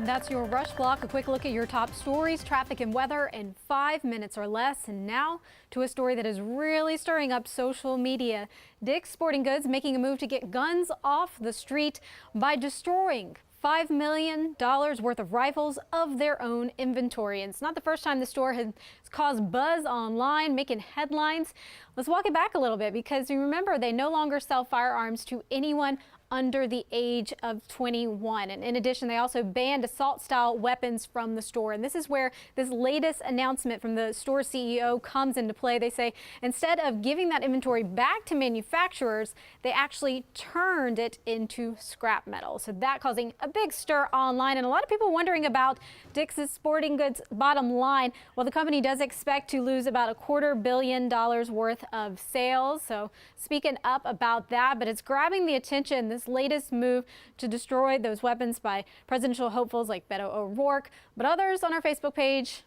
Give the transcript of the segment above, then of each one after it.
That's your Rush Block, a quick look at your top stories, traffic and weather in 5 minutes or less. And now to a story that is really stirring up social media. Dick's Sporting Goods making a move to get guns off the street by destroying $5 million worth of rifles of their own inventory. And it's not the first time the store has caused buzz online, making headlines. Let's walk it back a little bit, because you remember they no longer sell firearms to anyone under the age of 21. And in addition, they also banned assault-style weapons from the store. And this is where this latest announcement from the store CEO comes into play. They say instead of giving that inventory back to manufacturers, they actually turned it into scrap metal. So that causing a big stir online, and a lot of people wondering about Dick's Sporting Goods bottom line. Well, the company does expect to lose about $250 million worth of sales. So speaking up about that, but it's grabbing the attention, this latest move to destroy those weapons by presidential hopefuls like Beto O'Rourke. But others on our Facebook page,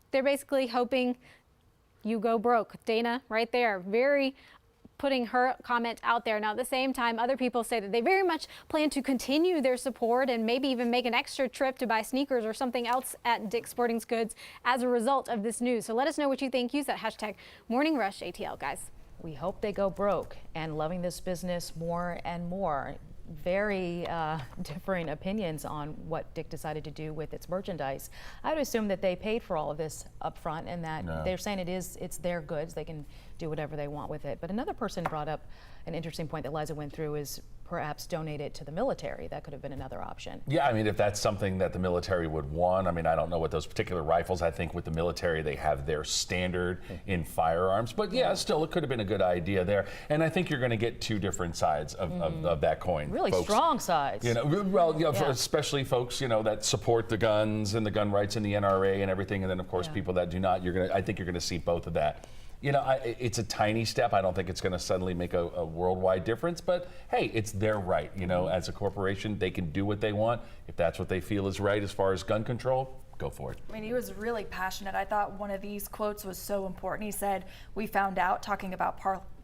they're basically hoping you go broke. Dana right there, very putting her comment out there. Now, at the same time, other people say that they very much plan to continue their support and maybe even make an extra trip to buy sneakers or something else at Dick's Sporting Goods as a result of this news. So let us know what you think. Use that hashtag #MorningRushATL, guys. We hope they go broke, and loving this business more and more. Very differing opinions on what Dick decided to do with its merchandise. I would assume that they paid for all of this up front, and that they're saying it's their goods. They can do whatever they want with it. But another person brought up an interesting point that Liza went through, is perhaps donate it to the military. That could have been another option. Yeah, I mean, if that's something that the military would want. I mean, I don't know what those particular rifles, I think with the military, they have their standard in firearms. But yeah, still, it could have been a good idea there. And I think you're going to get two different sides of that coin. Really folks, strong sides. You know, well, yeah, especially folks, you know, that support the guns and the gun rights and the NRA and everything. And then, of course, people that do not. I think you're going to see both of that. You know, it's a tiny step. I don't think it's going to suddenly make a worldwide difference. But, hey, it's their right. You know, as a corporation, they can do what they want. If that's what they feel is right as far as gun control, go for it. I mean, he was really passionate. I thought one of these quotes was so important. He said, "We found out," talking about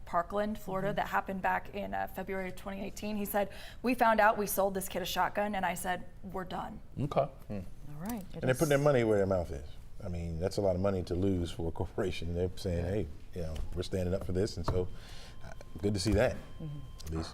Parkland, Florida, that happened back in February of 2018. He said, "We found out, we sold this kid a shotgun," and I said, "We're done." Okay. All right. And they're putting their money where their mouth is. I mean, that's a lot of money to lose for a corporation. They're saying, hey, you know, we're standing up for this, and so good to see that, at least.